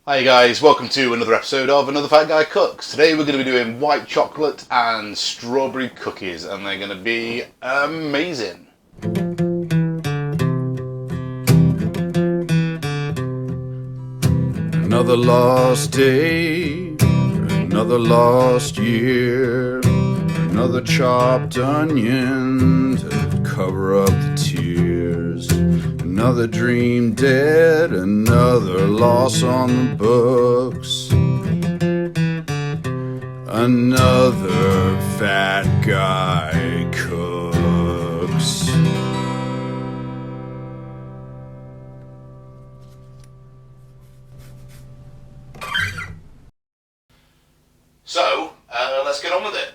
Hi guys, welcome to another episode of Another Fat Guy Cooks. Today we're going to be doing white chocolate and strawberry cookies and they're going to be amazing. Another lost day, another lost year, another chopped onion to cover up the tears, another dream dead, another loss on the books, another fat guy cooks. So, let's get on with it.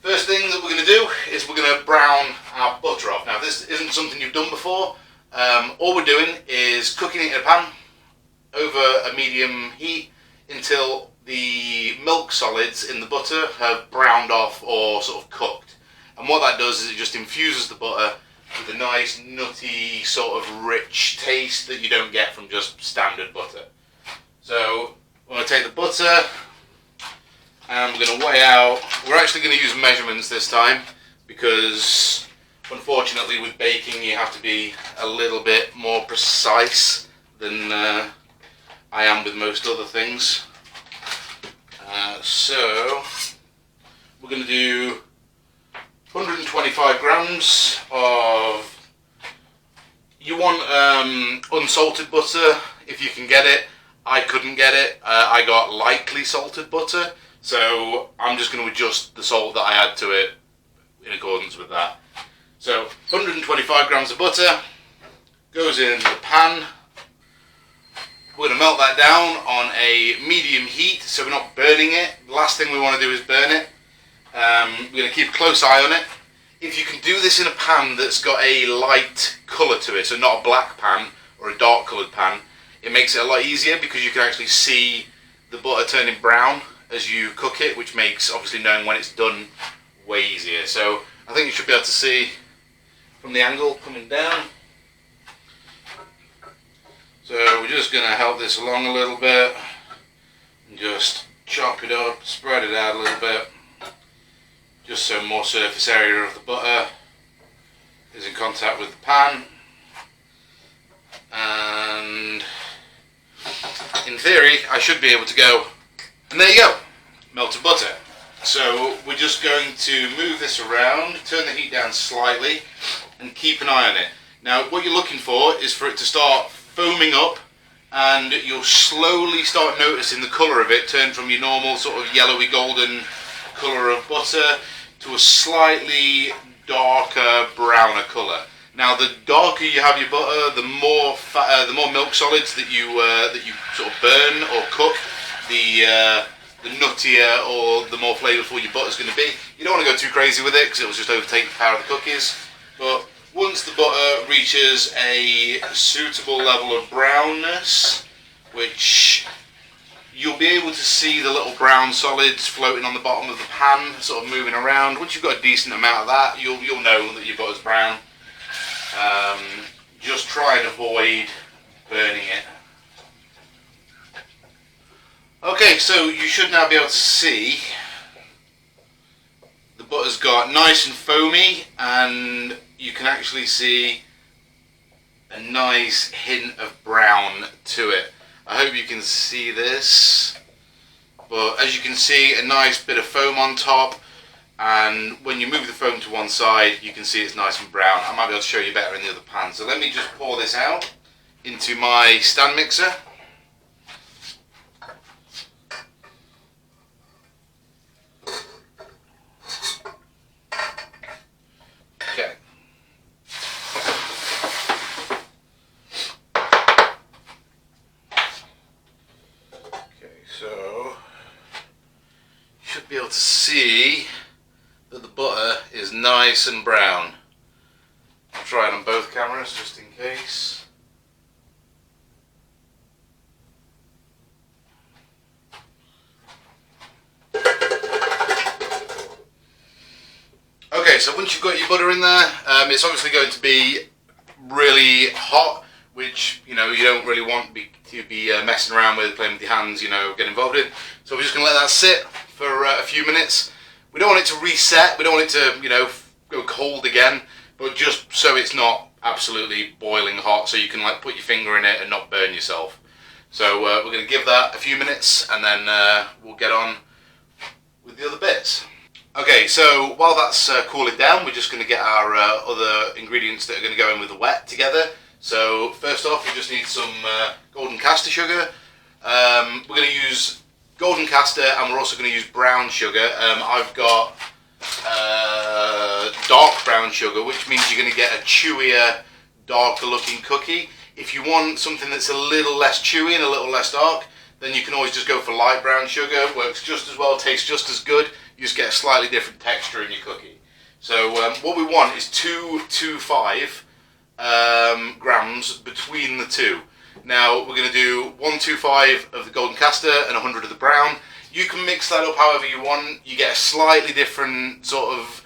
First thing that we're going to do is we're going to brown our butter off. Now this isn't something you've done before. All we're doing is cooking it in a pan over a medium heat until the milk solids in the butter have browned off or sort of cooked. And what that does is it just infuses the butter with a nice nutty sort of rich taste that you don't get from just standard butter. So we're going to take the butter and we're going to weigh out. We're actually going to use measurements this time because unfortunately with baking you have to be a little bit more precise than I am with most other things. So we're going to do 125 grams of, you want unsalted butter if you can get it. I couldn't get it. I got lightly salted butter, so I'm just going to adjust the salt that I add to it in accordance with that. So 125 grams of butter goes in the pan. We're going to melt that down on a medium heat so we're not burning it. The last thing we want to do is burn it. We're going to keep a close eye on it. If you can do this in a pan that's got a light colour to it, so not a black pan or a dark coloured pan, it makes it a lot easier because you can actually see the butter turning brown as you cook it, which makes obviously knowing when it's done way easier. So I think you should be able to see from the angle coming down. So we're just going to help this along a little bit and just chop it up, spread it out a little bit, just so more surface area of the butter is in contact with the pan. And in theory I should be able to go, and there you go, melted butter. So we're just going to move this around, turn the heat down slightly and keep an eye on it. Now what you're looking for is for it to start foaming up, and you'll slowly start noticing the colour of it turn from your normal sort of yellowy golden colour of butter to a slightly darker browner colour. Now the darker you have your butter, the more milk solids that you sort of burn or cook, the nuttier or the more flavourful your butter's going to be. You don't want to go too crazy with it because it will just overtake the power of the cookies. But once the butter reaches a suitable level of brownness, which you'll be able to see the little brown solids floating on the bottom of the pan, sort of moving around. Once you've got a decent amount of that, you'll know that your butter's brown. Just try and avoid burning it. Okay, so you should now be able to see the butter's got nice and foamy, and you can actually see a nice hint of brown to it. I hope you can see this, but as you can see, a nice bit of foam on top, and when you move the foam to one side you can see it's nice and brown. I might be able to show you better in the other pan. So let me just pour this out into my stand mixer. So you should be able to see that the butter is nice and brown. I'll try it on both cameras just in case. Okay, so once you've got your butter in there, it's obviously going to be really hot, which you don't really want to be messing around with, playing with your hands, you know, get involved in. So we're just going to let that sit for a few minutes. We don't want it to reset, we don't want it to, you know, go cold again, but just so it's not absolutely boiling hot, so you can like put your finger in it and not burn yourself. So we're going to give that a few minutes, and then we'll get on with the other bits. Okay, so while that's cooling down, we're just going to get our other ingredients that are going to go in with the wet together. So first off, we just need some golden castor sugar. We're going to use golden castor, and we're also going to use brown sugar. I've got dark brown sugar, which means you're going to get a chewier, darker looking cookie. If you want something that's a little less chewy and a little less dark, then you can always just go for light brown sugar. Works just as well, tastes just as good. You just get a slightly different texture in your cookie. So what we want is 225 grams between the two. Now we're going to do 125 of the golden castor and 100 of the brown. You can mix that up however you want. You get a slightly different sort of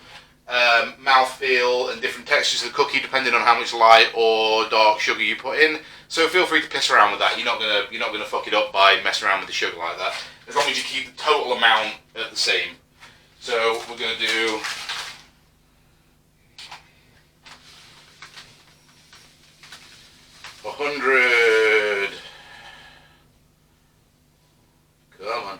mouthfeel and different textures of the cookie depending on how much light or dark sugar you put in. So feel free to piss around with that. You're not gonna fuck it up by messing around with the sugar like that, as long as you keep the total amount at the same. So we're gonna do 100. Come on.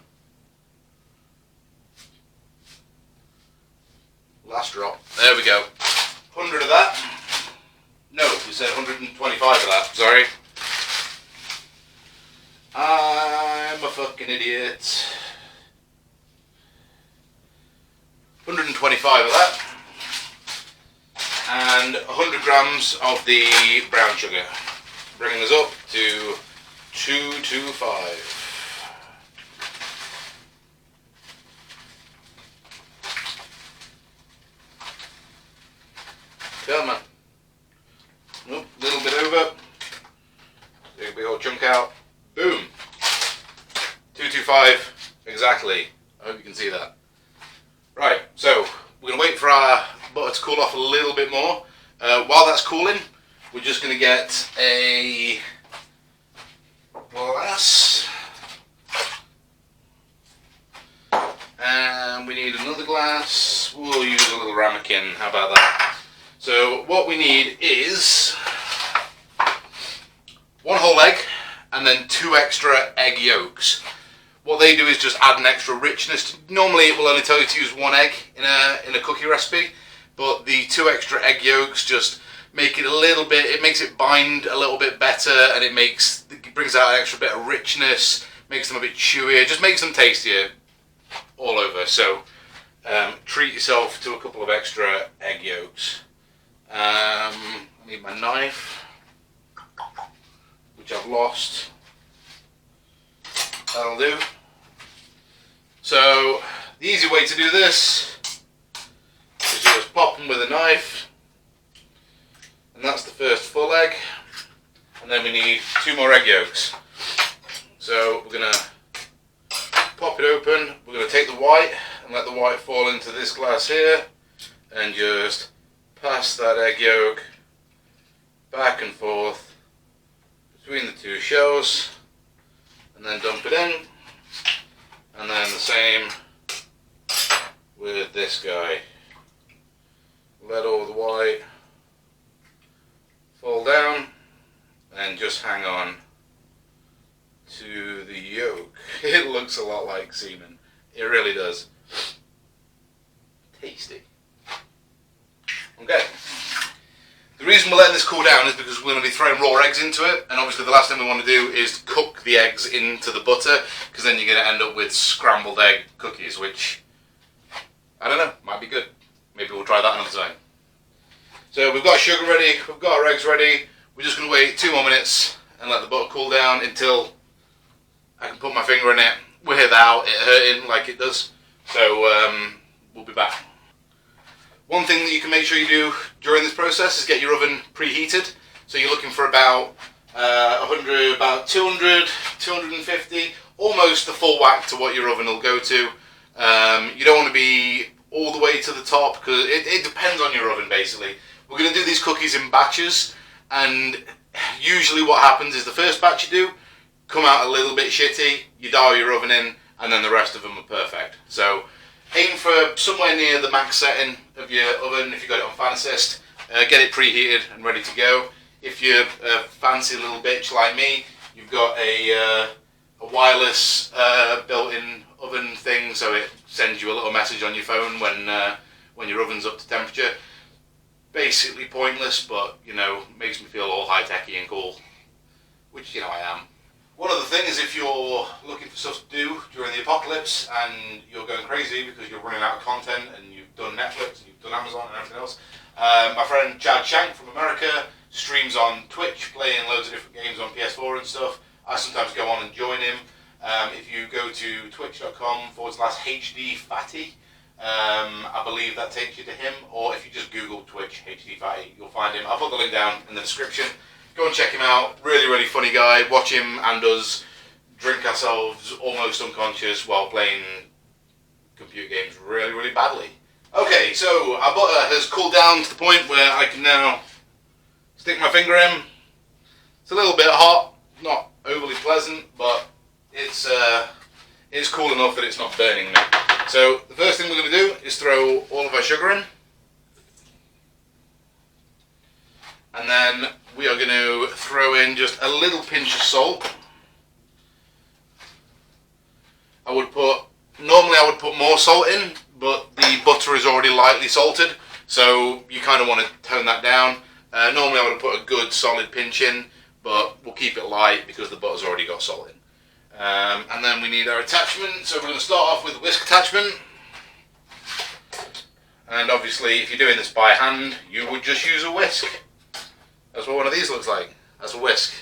Last drop. There we go. 100 of that. No, we said 125 of that. Sorry. I'm a fucking idiot. 125 of that. And 100 grams of the brown sugar. Bringing us up to 225. Come on. Nope, a little bit over. Take a big old chunk out. Boom. 225 exactly. I hope you can see that. Right, so we're going to wait for our butter to cool off a little bit more. While that's cooling, we're just going to get a glass. And we need another glass. We'll use a little ramekin. How about that? So what we need is 1 whole egg and then 2 extra egg yolks. What they do is just add an extra richness. Normally it will only tell you to use 1 egg in a cookie recipe, but the 2 extra egg yolks just make it a little bit, it makes it bind a little bit better, and it brings out an extra bit of richness, makes them a bit chewier, just makes them tastier all over. So treat yourself to a couple of extra egg yolks. I need my knife, which I've lost. That'll do. So the easy way to do this is just pop them with a knife, and that's the first full egg, and then we need 2 more egg yolks. So we're going to pop it open, we're going to take the white and let the white fall into this glass here, and just pass that egg yolk back and forth between the 2 shells, and then dump it in, and then the same with this guy. Let all the white fall down and just hang on to the yolk. It looks a lot like semen. It really does. Tasty. Okay. The reason we're letting this cool down is because we're going to be throwing raw eggs into it, and obviously the last thing we want to do is cook the eggs into the butter, because then you're going to end up with scrambled egg cookies, which, I don't know, might be good. Maybe we'll try that another time. So we've got our sugar ready, we've got our eggs ready, we're just going to wait 2 more minutes and let the butter cool down until I can put my finger in it without it hurting like it does. So we'll be back. One thing that you can make sure you do during this process is get your oven preheated. So you're looking for about 100, about 200, 250, almost the full whack to what your oven will go to. You don't want to be all the way to the top, because it depends on your oven basically. We're going to do these cookies in batches, and usually what happens is the first batch you do, come out a little bit shitty, you dial your oven in, and then the rest of them are perfect. So aim for somewhere near the max setting of your oven if you've got it on fan assist. Get it preheated and ready to go. If you're a fancy little bitch like me, you've got a wireless built-in oven thing, so it sends you a little message on your phone when your oven's up to temperature. Basically pointless, but you know, makes me feel all high-techy and cool, which you know I am. One other thing is, if you're looking for stuff to do during the apocalypse and you're going crazy because you're running out of content and you've done Netflix and you've done Amazon and everything else, my friend Chad Shank from America streams on Twitch, playing loads of different games on PS4 and stuff. I sometimes go on and join him. If you go to twitch.com/HDFatty, I believe that takes you to him, or if you just Google Twitch HDFatty, you'll find him. I'll put the link down in the description. Go and check him out. Really, really funny guy. Watch him and us drink ourselves almost unconscious while playing computer games really, really badly. Okay, so our butter has cooled down to the point where I can now stick my finger in. It's a little bit hot, not overly pleasant, but it's cool enough that it's not burning me. So the first thing we're going to do is throw all of our sugar in. And then we are going to throw in just a little pinch of salt. Normally I would put more salt in, but the butter is already lightly salted, so you kind of want to tone that down. Normally I would put a good solid pinch in, but we'll keep it light because the butter's already got salt in. And then we need our attachment, so we're going to start off with the whisk attachment. And obviously if you're doing this by hand, you would just use a whisk. That's what one of these looks like. That's a whisk.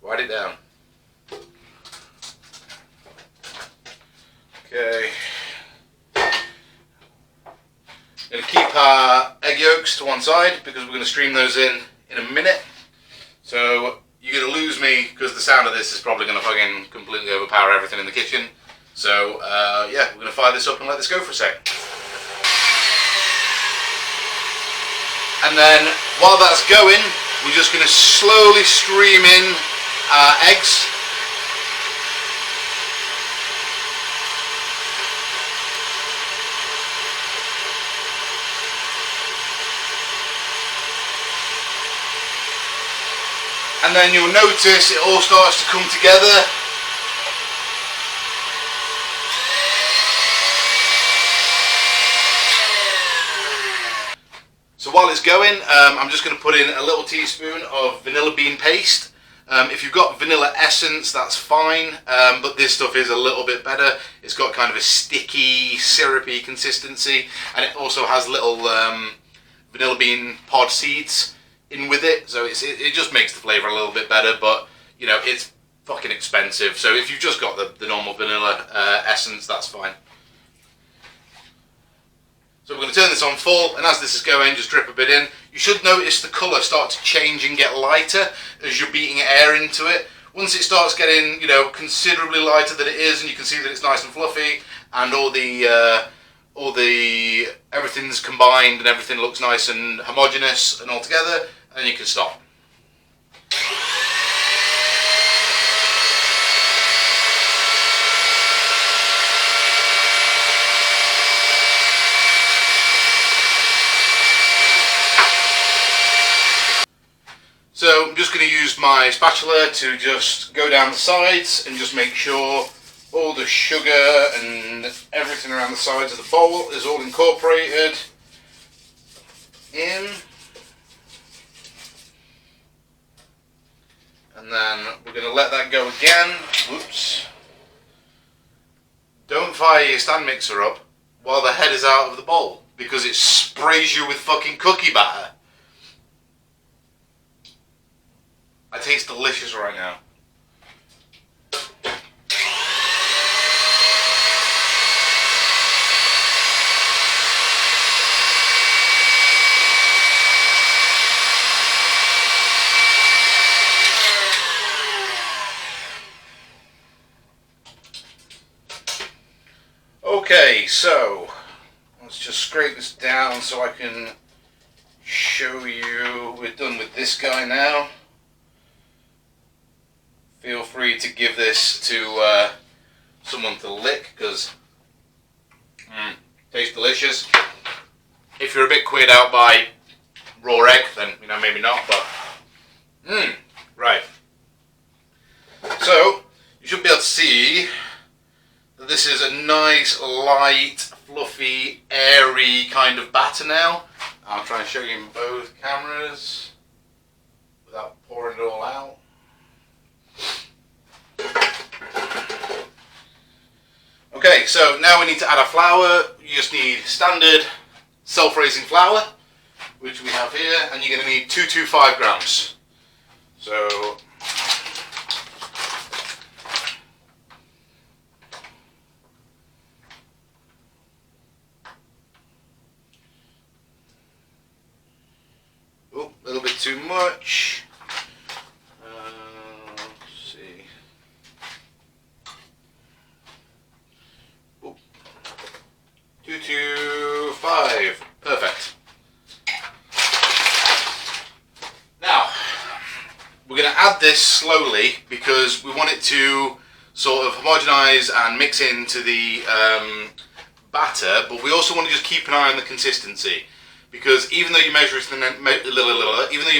Write it down. Okay. Going to keep our egg yolks to one side because we're going to stream those in a minute. So you're going to lose me because the sound of this is probably going to fucking completely overpower everything in the kitchen. So yeah, we're going to fire this up and let this go for a sec. And then while that's going, we're just going to slowly stream in our eggs. And then you'll notice it all starts to come together. So while it's going, I'm just going to put in a little teaspoon of vanilla bean paste. If you've got vanilla essence, that's fine, but this stuff is a little bit better. It's got kind of a sticky, syrupy consistency, and it also has little vanilla bean pod seeds in with it, so it just makes the flavour a little bit better, but you know, it's fucking expensive, so if you've just got the normal vanilla essence, that's fine. So we're going to turn this on full, and as this is going, just drip a bit in. You should notice the colour start to change and get lighter as you're beating air into it. Once it starts getting, you know, considerably lighter than it is, and you can see that it's nice and fluffy, and everything's combined and everything looks nice and homogeneous and all together, and you can stop. So I'm just going to use my spatula to just go down the sides and just make sure all the sugar and everything around the sides of the bowl is all incorporated in. And then we're going to let that go again. Whoops. Don't fire your stand mixer up while the head is out of the bowl, because it sprays you with fucking cookie batter. I taste delicious right now. Okay, so let's just scrape this down so I can show you we're done with this guy now. feel free to give this to someone to lick, because tastes delicious. If you're a bit queered out by raw egg, then maybe not, but right. So you should be able to see that this is a nice, light, fluffy, airy kind of batter now. I'll try and show you in both cameras without pouring it all out. Okay, so now we need to add our flour. You just need standard self-raising flour, which we have here, and you're going to need 225 grams. So a little bit too much. Let's see. 225. Perfect. Now, we're going to add this slowly because we want it to sort of homogenize and mix into the batter, but we also want to just keep an eye on the consistency, because even though you measure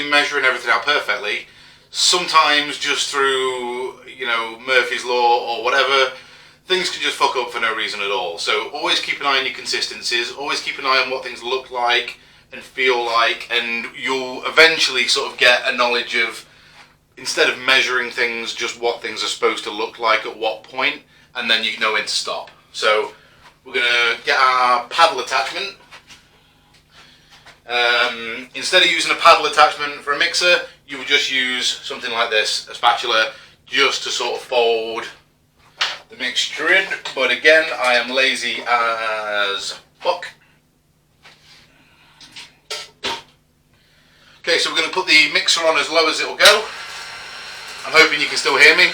measuring everything out perfectly, sometimes just through Murphy's law or whatever, things can just fuck up for no reason at all. So always keep an eye on your consistencies, always keep an eye on what things look like and feel like, and you'll eventually sort of get a knowledge of, instead of measuring things, just what things are supposed to look like at what point, and then you know when to stop. So we're going to get our paddle attachment. Instead of using a paddle attachment for a mixer, you would just use something like this, a spatula, just to sort of fold the mixture in. But again, I am lazy as fuck. Okay, so we're going to put the mixer on as low as it will go. I'm hoping you can still hear me.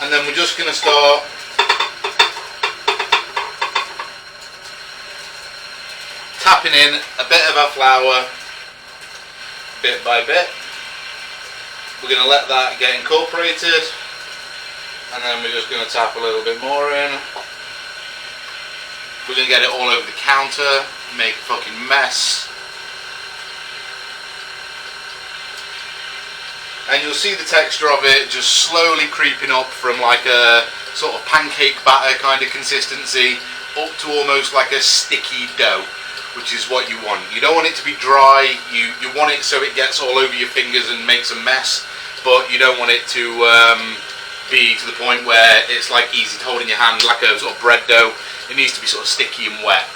And then we're just going to start tapping in a bit of our flour, bit by bit. We're going to let that get incorporated, and then we're just going to tap a little bit more in. We're going to get it all over the counter, make a fucking mess. And you'll see the texture of it just slowly creeping up from like a sort of pancake batter kind of consistency up to almost like a sticky dough, which is what you want. You don't want it to be dry, you want it so it gets all over your fingers and makes a mess, but you don't want it to be to the point where it's like easy to hold in your hand like a sort of bread dough. It needs to be sort of sticky and wet.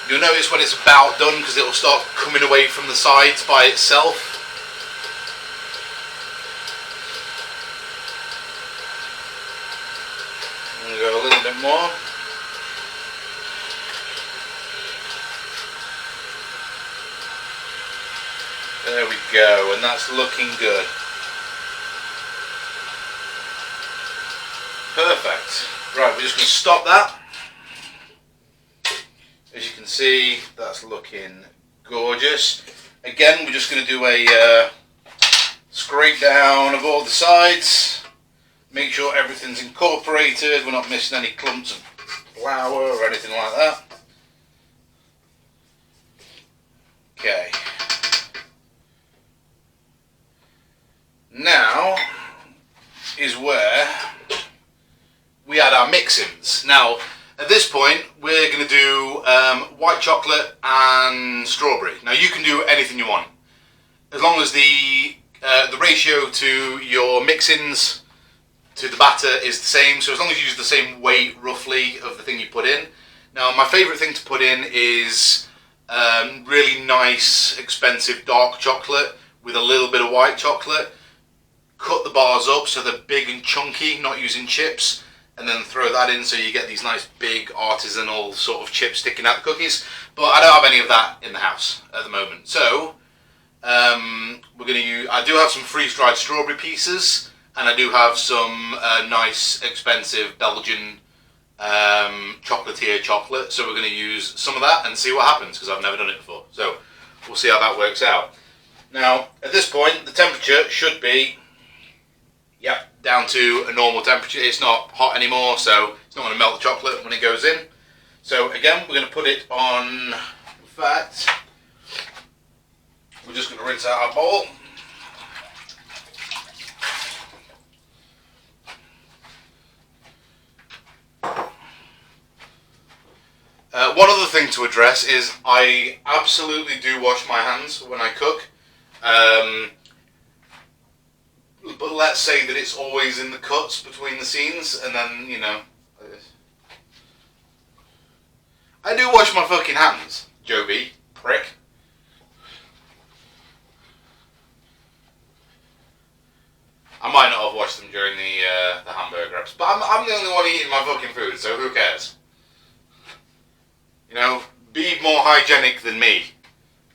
You'll notice when it's about done, because it will start coming away from the sides by itself. I'm going to go a little bit more. There we go, and that's looking good. Perfect. Right, we're just going to stop that. As you can see, that's looking gorgeous. Again, we're just going to do a scrape down of all the sides. Make sure everything's incorporated. We're not missing any clumps of flour or anything like that. Okay. Now is where we add our mix-ins. Now, at this point, we're going to do white chocolate and strawberry. Now, you can do anything you want, as long as the ratio to your mix-ins to the batter is the same. So as long as you use the same weight, roughly, of the thing you put in. Now, my favourite thing to put in is really nice, expensive dark chocolate with a little bit of white chocolate. Cut the bars up so they're big and chunky, not using chips, and then throw that in so you get these nice big artisanal sort of chips sticking out the cookies. But I don't have any of that in the house at the moment. So we're going to use, I do have some freeze-dried strawberry pieces, and I do have some nice expensive Belgian chocolatier chocolate. So we're going to use some of that and see what happens, because I've never done it before. So we'll see how that works out. Now, at this point, the temperature should be, yep, down to a normal temperature. It's not hot anymore, so it's not going to melt the chocolate when it goes in. So again, we're going to put it on, in fact, we're just going to rinse out our bowl. One other thing to address is I absolutely do wash my hands when I cook. But let's say that it's always in the cuts between the scenes, and then, you know, like this. I do wash my fucking hands, Joby, prick. I might not have washed them during the hamburger episode, but I'm the only one eating my fucking food, so who cares? You know, be more hygienic than me.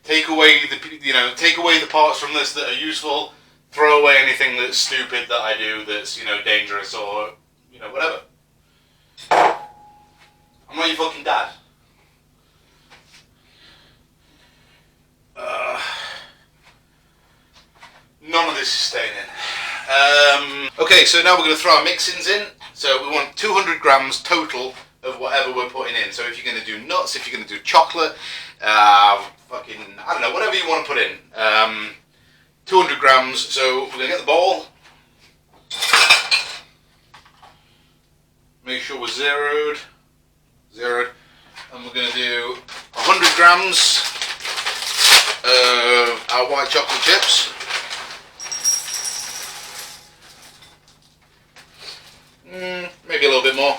Take away the parts from this that are useful. Throw away anything that's stupid that I do that's, you know, dangerous or, you know, whatever. I'm not your fucking dad. None of this is staying in. Okay, so now we're going to throw our mixins in. So we want 200 grams total of whatever we're putting in. So if you're going to do nuts, if you're going to do chocolate, I don't know, whatever you want to put in. 200 grams, so we're going to get the bowl. Make sure we're zeroed, and we're going to do 100 grams of our white chocolate chips. Maybe a little bit more.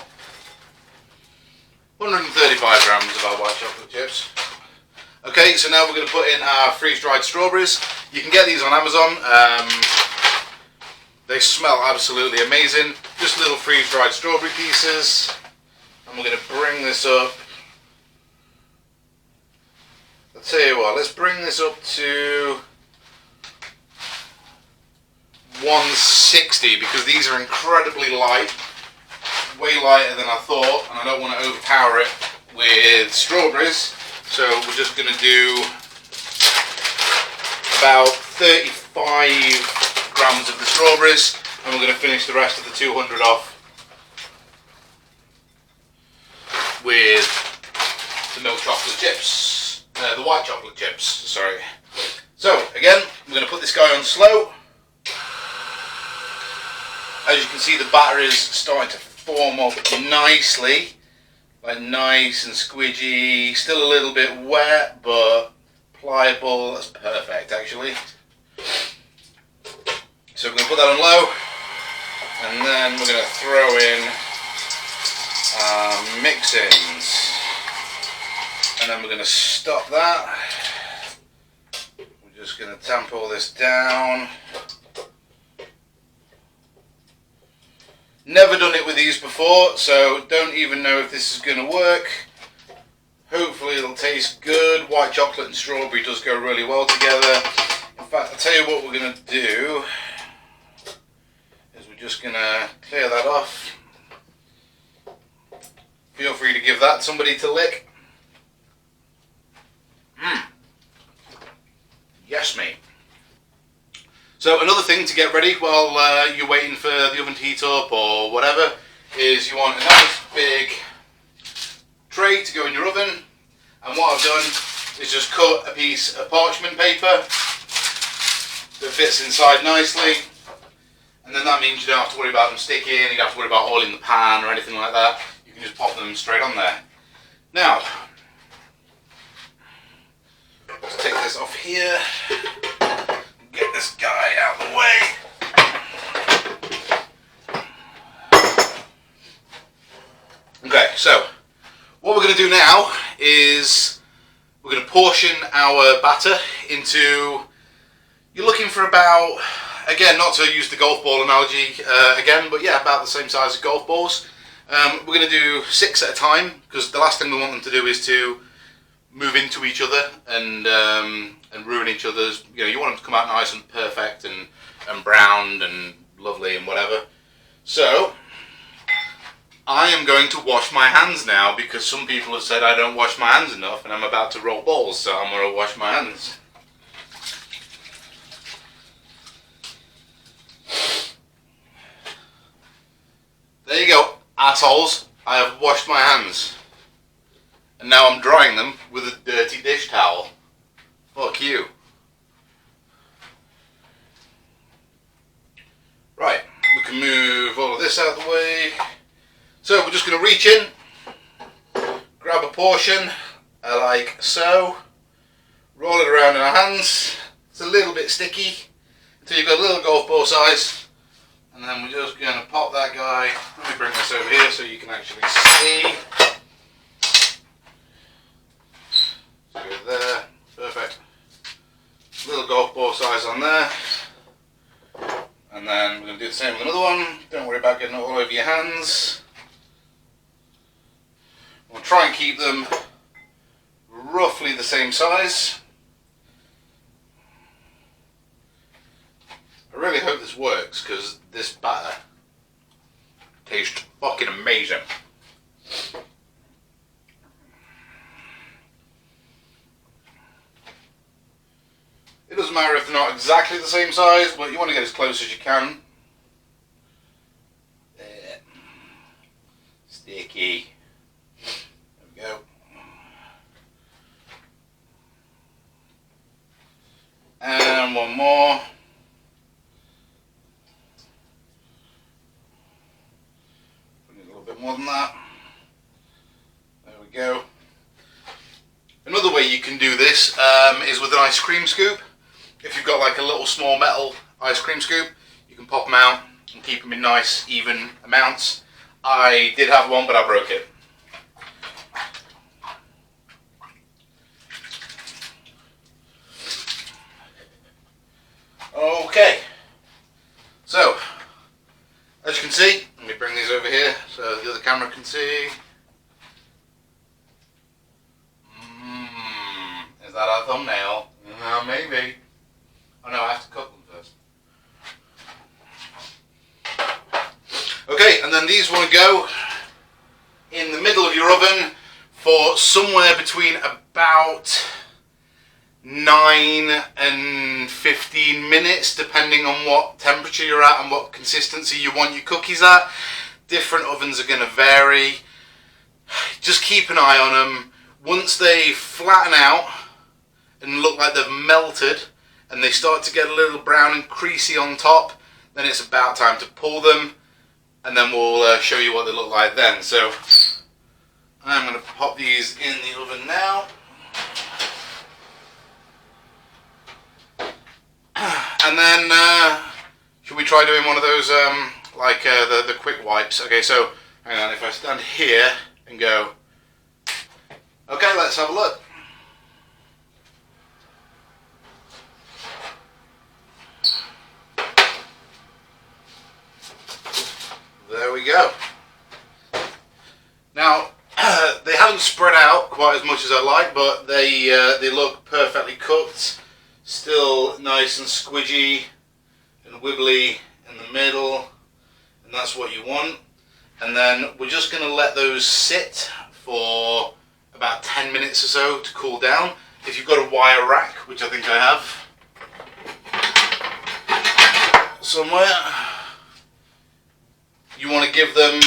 135 grams of our white chocolate chips. Okay, so now we're going to put in our freeze-dried strawberries. You can get these on Amazon. They smell absolutely amazing. Just little freeze-dried strawberry pieces. And we're going to bring this up. I'll tell you what, let's bring this up to 160 because these are incredibly light. Way lighter than I thought, and I don't want to overpower it with strawberries. So we're just going to do about 35 grams of the strawberries, and we're going to finish the rest of the 200 off with the milk chocolate chips, the white chocolate chips, sorry. So again, we're going to put this guy on slow. As you can see, the batter is starting to form up nicely, like nice and squidgy, still a little bit wet but pliable. That's perfect actually. So we're going to put that on low, and then we're going to throw in our mix-ins, and then we're going to stop that. We're just going to tamp all this down. Never done it with these before, so don't even know if this is going to work. Hopefully it'll taste good. White chocolate and strawberry does go really well together. In fact, I'll tell you what we're going to do is we're just going to clear that off. Feel free to give that somebody to lick. Yes, mate. So another thing to get ready while you're waiting for the oven to heat up or whatever is you want a nice big tray to go in your oven, and what I've done is just cut a piece of parchment paper that fits inside nicely, and then that means you don't have to worry about them sticking, you don't have to worry about oiling the pan or anything like that. You can just pop them straight on there. Now, let's take this off here. Get this guy out of the way. Okay, so what we're going to do now is we're going to portion our batter into, you're looking for about, again, not to use the golf ball analogy again, but yeah, about the same size as golf balls. We're going to do 6 at a time, because the last thing we want them to do is to move into each other and ruin each other's, you know, you want them to come out nice and perfect and browned and lovely and whatever. So I am going to wash my hands now because some people have said I don't wash my hands enough and I'm about to roll balls, so I'm going to wash my hands. There you go, assholes. I have washed my hands. And now I'm drying them with a dirty dish towel. Fuck you. Right, we can move all of this out of the way. So we're just going to reach in, grab a portion, like so, roll it around in our hands. It's a little bit sticky until you've got a little golf ball size, and then we're just going to pop that guy. Let me bring this over here so you can actually see. So there, perfect. Little golf ball size on there. And then we're going to do the same with another one. Don't worry about getting it all over your hands. We'll try and keep them roughly the same size. I really hope this works because this batter tastes fucking amazing. It doesn't matter if they're not exactly the same size, but you want to get as close as you can. There. Sticky. There we go. And one more. Put a little bit more than that. There we go. Another way you can do this is with an ice cream scoop. If you've got like a little small metal ice cream scoop, you can pop them out and keep them in nice even amounts. I did have one, but I broke it. Okay, so as you can see, let me bring these over here so the other camera can see. Is that our thumbnail? Maybe. Oh no, I have to cook them first. Okay, and then these want to go in the middle of your oven for somewhere between about 9 and 15 minutes, depending on what temperature you're at and what consistency you want your cookies at. Different ovens are going to vary. Just keep an eye on them. Once they flatten out and look like they've melted and they start to get a little brown and creasy on top, then it's about time to pull them, and then we'll show you what they look like then. So I'm going to pop these in the oven now. And then should we try doing one of those like the quick wipes? Okay, so hang on, if I stand here and go, okay, let's have a look. There we go. Now, they haven't spread out quite as much as I like, but they look perfectly cooked. Still nice and squidgy and wibbly in the middle, and that's what you want. And then we're just going to let those sit for about 10 minutes or so to cool down. If you've got a wire rack, which I think I have somewhere, you want to give them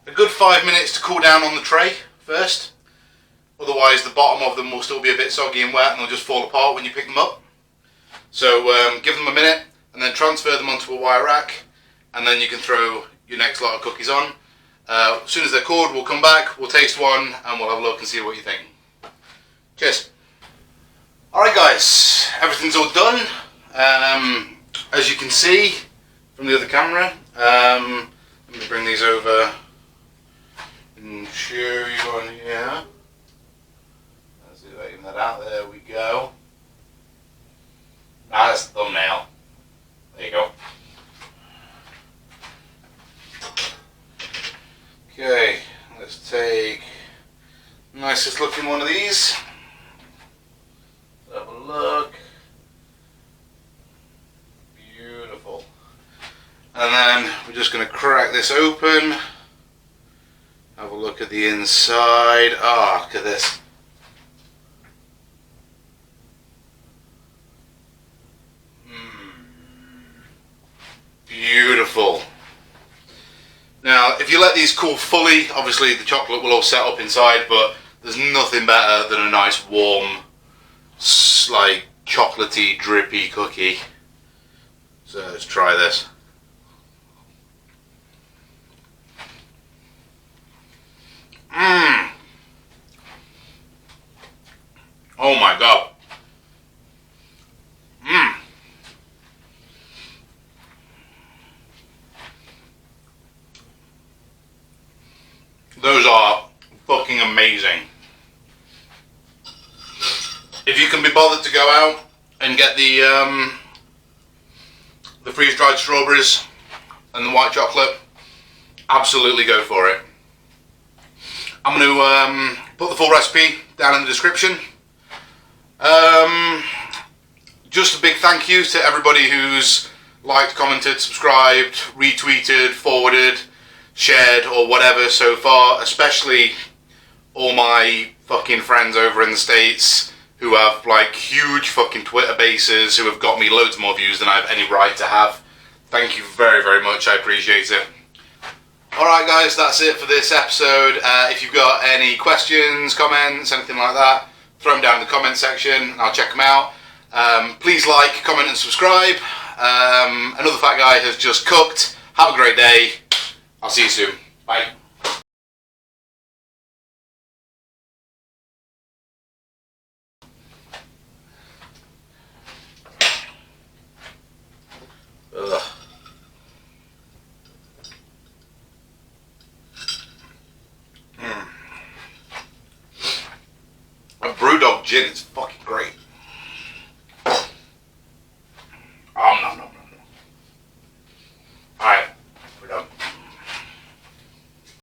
a good 5 minutes to cool down on the tray first. Otherwise the bottom of them will still be a bit soggy and wet and they'll just fall apart when you pick them up. So give them a minute and then transfer them onto a wire rack, and then you can throw your next lot of cookies on. As soon as they're cooled, we'll come back, we'll taste one, and we'll have a look and see what you think. Cheers. Alright guys, everything's all done. As you can see from the other camera, let me bring these over and show you on here. Let's see if I even that out. There we go. Now that's the thumbnail. There you go. Okay, let's take the nicest looking one of these. Let's have a look. Beautiful. And then we're just going to crack this open. Have a look at the inside. Ah, look at this. Beautiful. Now, if you let these cool fully, obviously the chocolate will all set up inside, but there's nothing better than a nice warm, like chocolatey, drippy cookie. So let's try this. Mmm. Oh my god. Mmm. Those are fucking amazing. If you can be bothered to go out and get the freeze-dried strawberries and the white chocolate, absolutely go for it. I'm going to put the full recipe down in the description. Just a big thank you to everybody who's liked, commented, subscribed, retweeted, forwarded, shared or whatever so far, especially all my fucking friends over in the States who have like huge fucking Twitter bases, who have got me loads more views than I have any right to have. Thank you very, very much, I appreciate it. Alright guys, that's it for this episode. If you've got any questions, comments, anything like that, throw them down in the comment section and I'll check them out. Please like, comment and subscribe. Another fat guy has just cooked. Have a great day. I'll see you soon. Bye. Ugh. A Brewdog gin is